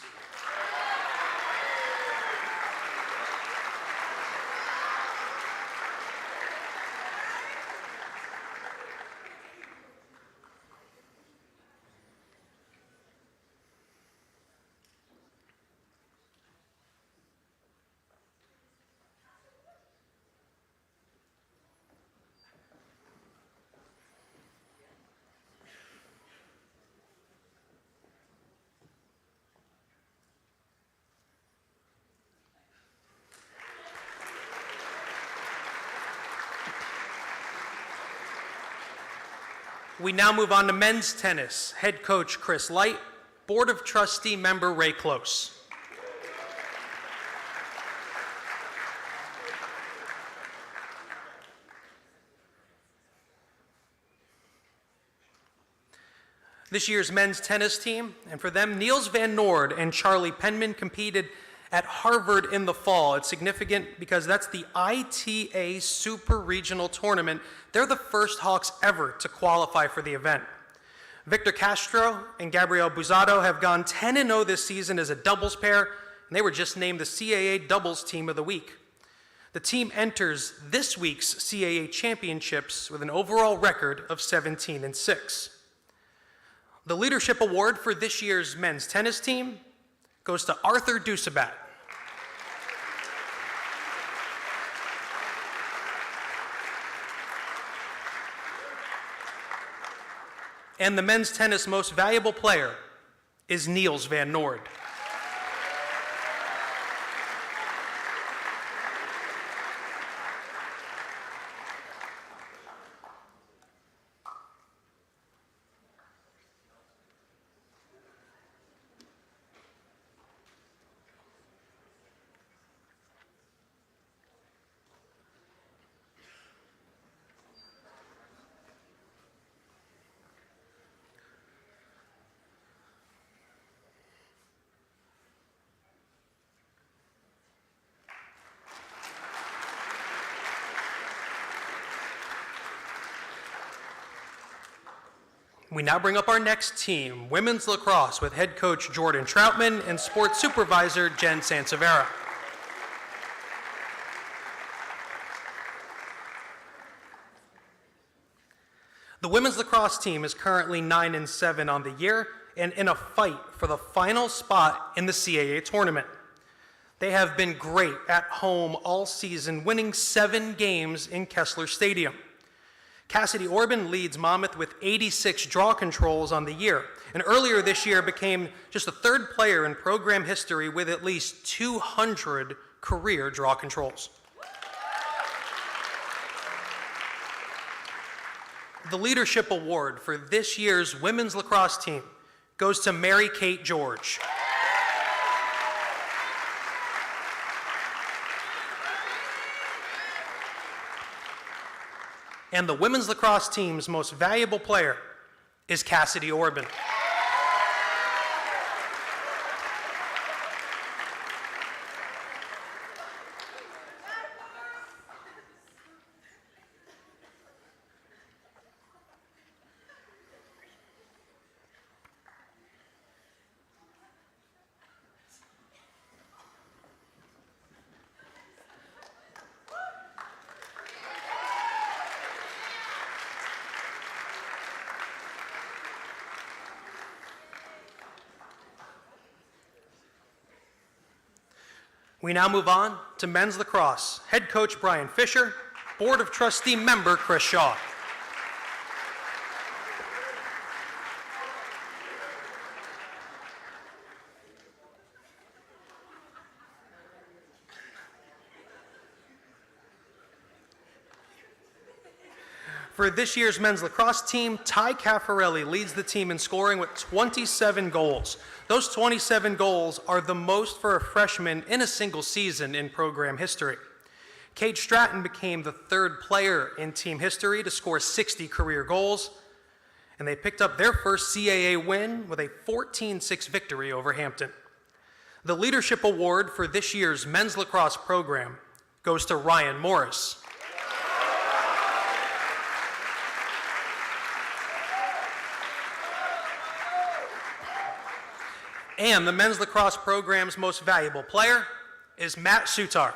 We now move on to men's tennis. Head coach Chris Light, Board of Trustee member Ray Close. This year's men's tennis team, and for them, Niels Van Noord and Charlie Penman competed at Harvard in the fall. It's significant because that's the ITA Super Regional Tournament. They're the first Hawks ever to qualify for the event. Victor Castro and Gabriel Buzato have gone 10-0 this season as a doubles pair, and they were just named the CAA Doubles Team of the Week. The team enters this week's CAA Championships with an overall record of 17-6. The Leadership Award for this year's men's tennis team goes to Arthur Dusabat. And the men's tennis most valuable player is Niels Van Noord. We now bring up our next team, women's lacrosse, with head coach Jordan Troutman and sports supervisor Jen Sansevera. The women's lacrosse team is currently 9-7 on the year and in a fight for the final spot in the CAA tournament. They have been great at home all season, winning 7 games in Kessler Stadium. Cassidy Orban leads Monmouth with 86 draw controls on the year, and earlier this year became just the 3rd player in program history with at least 200 career draw controls. The Leadership Award for this year's women's lacrosse team goes to Mary Kate George. And the women's lacrosse team's most valuable player is Cassidy Orban. We now move on to men's lacrosse. Head coach Brian Fisher, Board of Trustee member Chris Shaw. For this year's men's lacrosse team, Ty Caffarelli leads the team in scoring with 27 goals. Those 27 goals are the most for a freshman in a single season in program history. Cade Stratton became the 3rd player in team history to score 60 career goals, and they picked up their first CAA win with a 14-6 victory over Hampton. The Leadership Award for this year's men's lacrosse program goes to Ryan Morris. And the men's lacrosse program's most valuable player is Matt Sutar.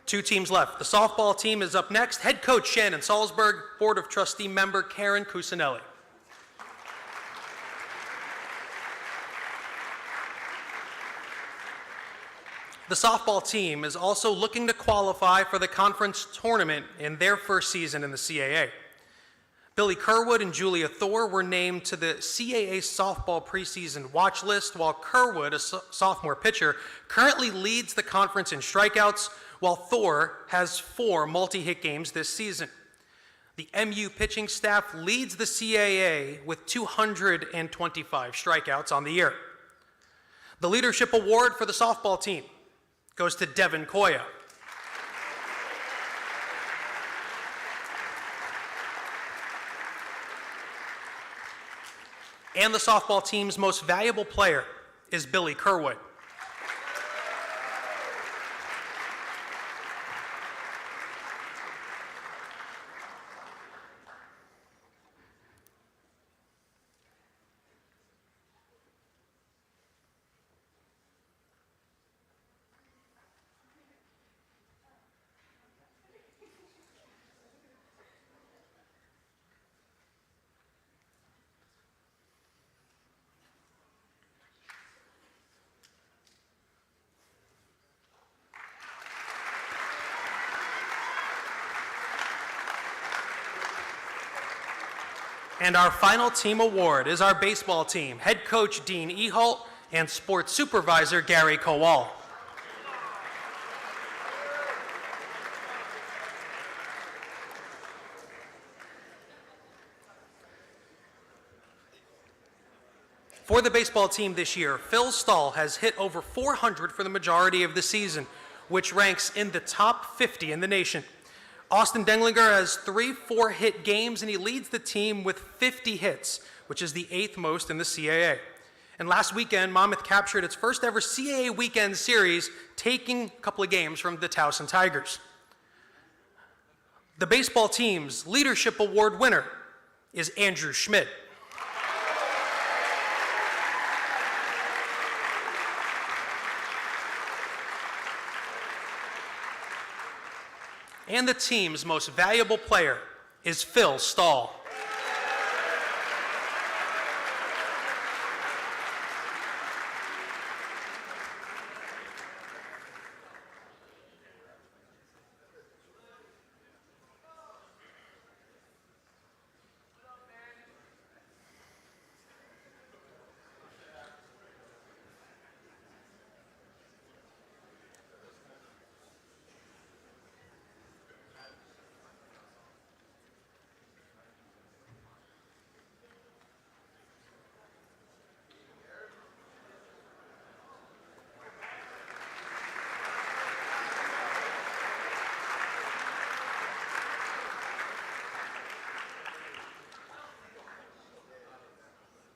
Two teams left. The softball team is up next. Head coach Shannon Salzberg, Board of Trustee member Karen Cusinelli. The softball team is also looking to qualify for the conference tournament in their first season in the CAA. Billy Kerwood and Julia Thor were named to the CAA softball preseason watch list, while Kerwood, a sophomore pitcher, currently leads the conference in strikeouts, while Thor has 4 multi-hit games this season. The MU pitching staff leads the CAA with 225 strikeouts on the year. The Leadership Award for the softball team goes to Devin Koya. And the softball team's most valuable player is Billy Kerwood. And our final team award is our baseball team, head coach Dean Ehalt and sports supervisor Gary Kowal. For the baseball team this year, Phil Stahl has hit over 400 for the majority of the season, which ranks in the top 50 in the nation. Austin Denglinger has 3 4-hit games, and he leads the team with 50 hits, which is the 8th most in the CAA. And last weekend, Monmouth captured its first ever CAA weekend series, taking a couple of games from the Towson Tigers. The baseball team's Leadership Award winner is Andrew Schmidt. And the team's most valuable player is Phil Stahl.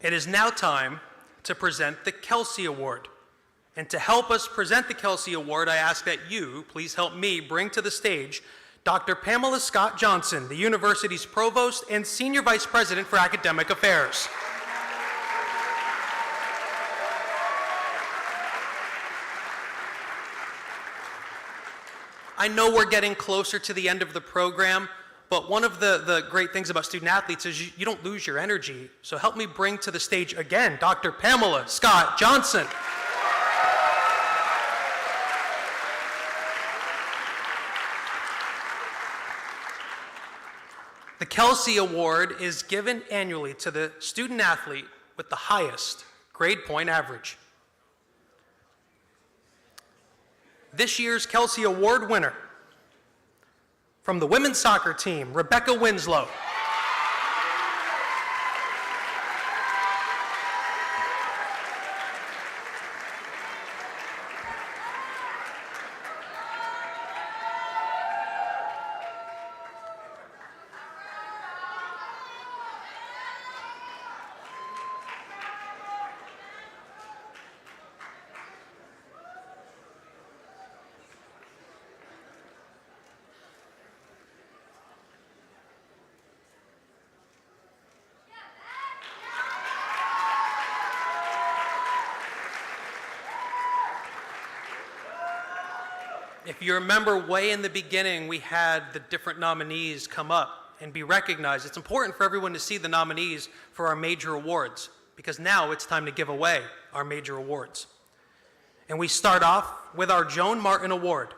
It is now time to present the Kelsey Award. And to help us present the Kelsey Award, I ask that you please help me bring to the stage Dr. Pamela Scott Johnson, the university's provost and senior vice president for academic affairs. I know we're getting closer to the end of the program, but one of the great things about student athletes is you don't lose your energy. So help me bring to the stage again Dr. Pamela Scott Johnson. The Kelsey Award is given annually to the student athlete with the highest grade point average. This year's Kelsey Award winner from the women's soccer team, Rebecca Winslow. If you remember way in the beginning, we had the different nominees come up and be recognized. It's important for everyone to see the nominees for our major awards, because now it's time to give away our major awards. And we start off with our Joan Martin Award.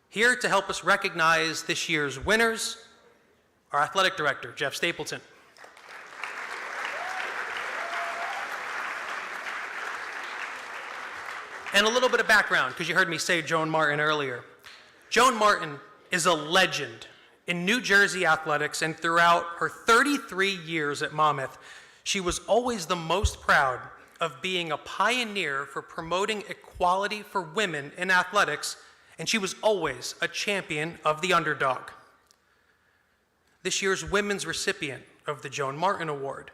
Here to help us recognize this year's winners, our athletic director, Jeff Stapleton. And a little bit of background, because you heard me say Joan Martin earlier. Joan Martin is a legend in New Jersey athletics, and throughout her 33 years at Monmouth, she was always the most proud of being a pioneer for promoting equality for women in athletics, and she was always a champion of the underdog. This year's women's recipient of the Joan Martin Award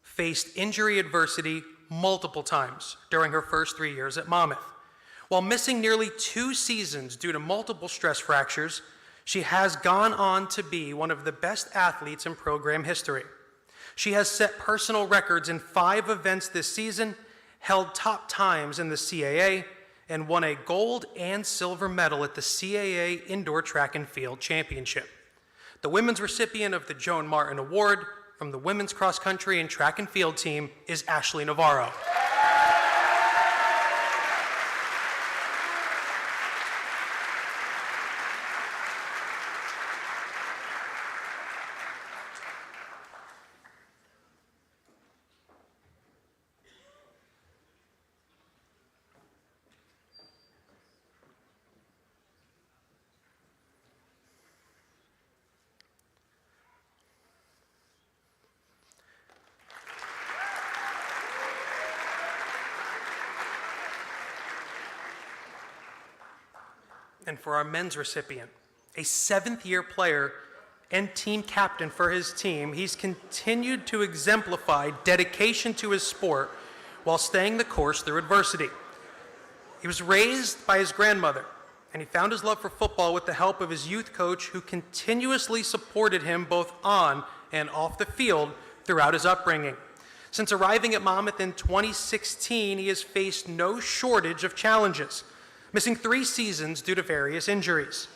faced injury adversity multiple times during her first 3 years at Monmouth. While missing nearly 2 seasons due to multiple stress fractures, she has gone on to be one of the best athletes in program history. She has set personal records in 5 events this season, held top times in the CAA, and won a gold and silver medal at the CAA Indoor Track and Field Championship. The women's recipient of the Joan Martin Award from the women's cross country and track and field team is Ashley Navarro. And for our men's recipient, a 7th-year player and team captain for his team, he's continued to exemplify dedication to his sport while staying the course through adversity. He was raised by his grandmother, and he found his love for football with the help of his youth coach, who continuously supported him both on and off the field throughout his upbringing. Since arriving at Monmouth in 2016, he has faced no shortage of challenges, missing 3 seasons due to various injuries.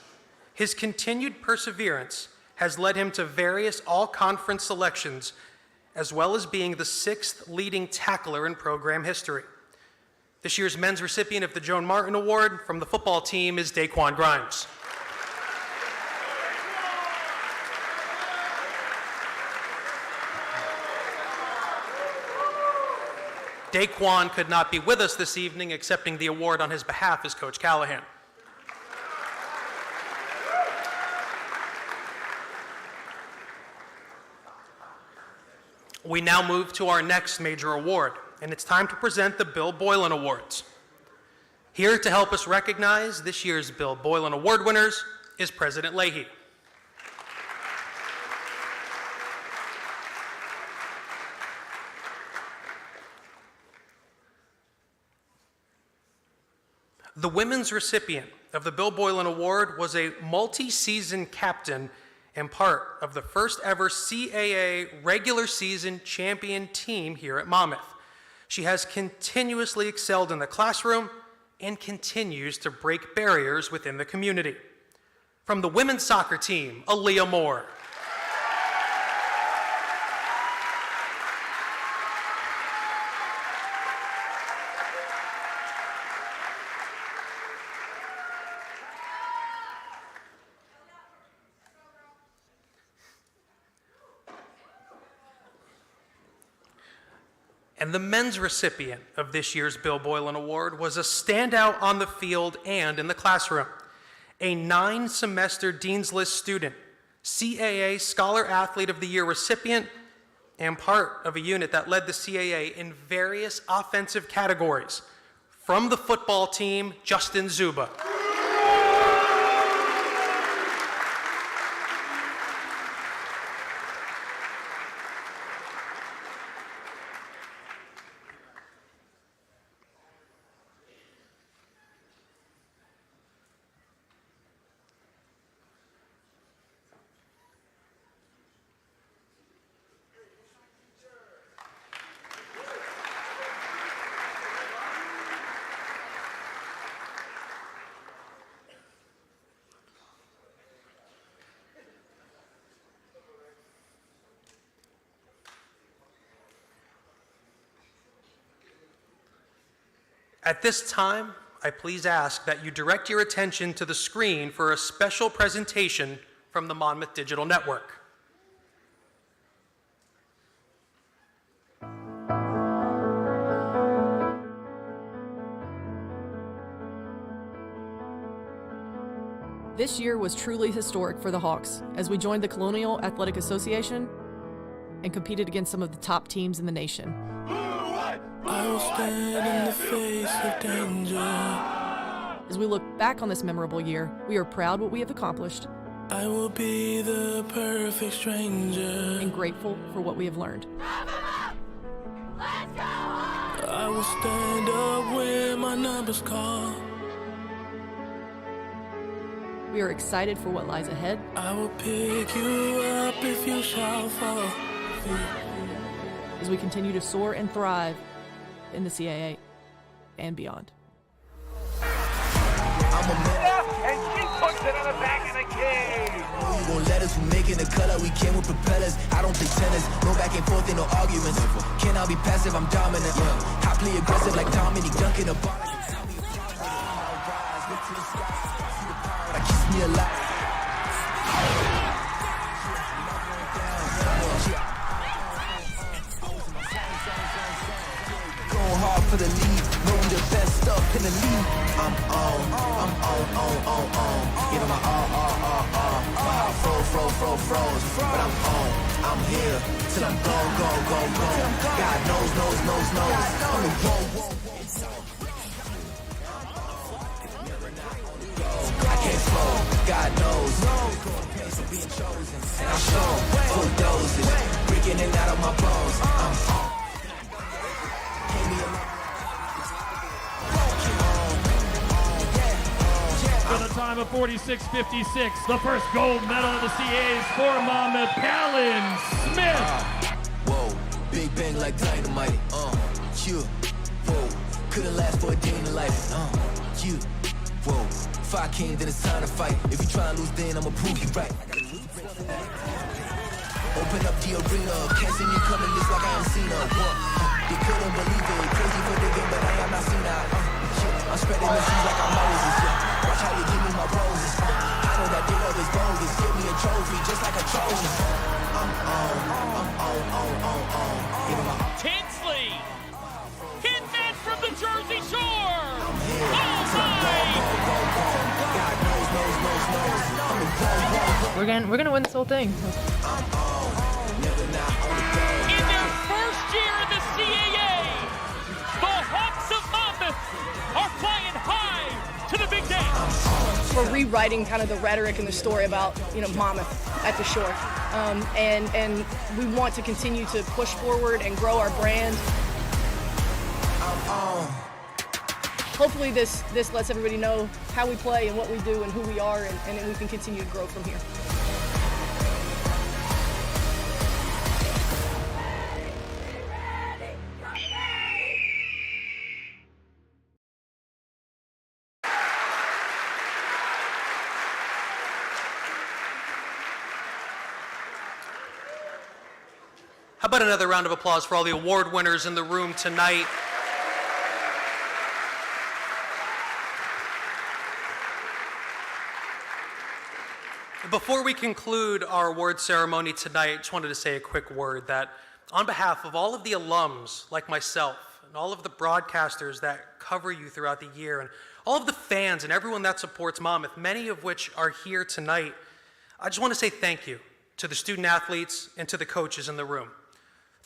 His continued perseverance has led him to various all-conference selections, as well as being the 6th leading tackler in program history. This year's men's recipient of the Joan Martin Award from the football team is Daquan Grimes. Daquan could not be with us this evening, accepting the award on his behalf is Coach Callahan. We now move to our next major award, and it's time to present the Bill Boylan Awards. Here to help us recognize this year's Bill Boylan Award winners is President Leahy. The women's recipient of the Bill Boylan Award was a multi-season captain and part of the first ever CAA regular season champion team here at Monmouth. She has continuously excelled in the classroom and continues to break barriers within the community. From the women's soccer team, Aaliyah Moore. And the men's recipient of this year's Bill Boylan Award was a standout on the field and in the classroom. A 9-semester Dean's List student, CAA Scholar Athlete of the Year recipient, and part of a unit that led the CAA in various offensive categories. From the football team, Justin Zuba. At this time, I please ask that you direct your attention to the screen for a special presentation from the Monmouth Digital Network. This year was truly historic for the Hawks as we joined the Colonial Athletic Association and competed against some of the top teams in the nation. I will stand in the face of danger. As we look back on this memorable year, we are proud what we have accomplished I will be the perfect stranger. and grateful for what we have learned. I will stand up when my number's called. We are excited for what lies ahead I will pick you up if you shall fall. as we continue to soar and thrive in the CAA and beyond. And she puts it on the back of the cage. You gon' let us, we making the color, we came with propellers. I don't play tennis, no back and forth, ain't no arguments. Can I be passive, I'm dominant. I play aggressive like Dominique dunking a bar. That keeps me alive. Going hard for the lead, knowing the best stuff in the league. I'm on. Give it my all. My heart froze. But I'm on, I'm here, till I'm gone. God knows. I'm a whoa. I can't slow, God knows. Being chosen, and I'm shown full doses, breaking it out of my bones. I'm on. With a time of 46.56, the first gold medal of the CAA's for Monmouth, Callan Smith. Whoa, big bang like dynamite. Whoa, couldn't last for a day in the life. Whoa, if I came, then it's time to fight. If you try and lose, then I'ma prove you right. Open up the arena, can't see me coming just like I am Cena. They couldn't believe it, crazy for the game, but I am not Cena. I'm spreading the seas like I'm Moses. Watch how you give me my roses. I know that they love is bogus. Give me a trophy just like a Trojan. I'm on. Give me my Tinsley, hit that from the Jersey Shore. I'm here. We're gonna win this whole thing. In their first year in the CAA, the Hawks of Monmouth are flying high to the big dance. We're rewriting kind of the rhetoric and the story about, Monmouth at the shore. And we want to continue to push forward and grow our brand. Hopefully this lets everybody know how we play and what we do and who we are, and then we can continue to grow from here. about another round of applause for all the award winners in the room tonight? Before we conclude our award ceremony tonight, I just wanted to say a quick word that on behalf of all of the alums like myself and all of the broadcasters that cover you throughout the year and all of the fans and everyone that supports Monmouth, many of which are here tonight, I just want to say thank you to the student athletes and to the coaches in the room.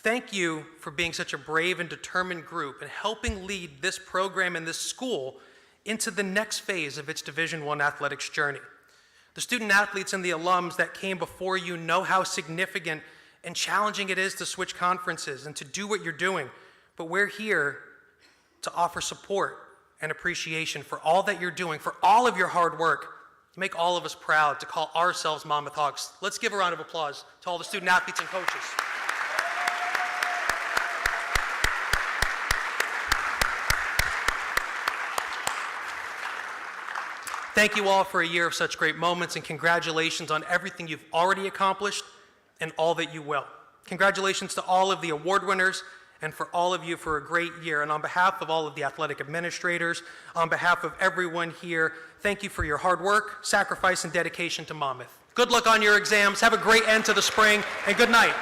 Thank you for being such a brave and determined group and helping lead this program and this school into the next phase of its Division I athletics journey. The student athletes and the alums that came before you know how significant and challenging it is to switch conferences and to do what you're doing, but we're here to offer support and appreciation for all that you're doing, for all of your hard work, to make all of us proud to call ourselves Monmouth Hawks. Let's give a round of applause to all the student athletes and coaches. Thank you all for a year of such great moments, and congratulations on everything you've already accomplished and all that you will. Congratulations to all of the award winners and for all of you for a great year. And on behalf of all of the athletic administrators, on behalf of everyone here, thank you for your hard work, sacrifice, and dedication to Monmouth. Good luck on your exams. Have a great end to the spring, and good night.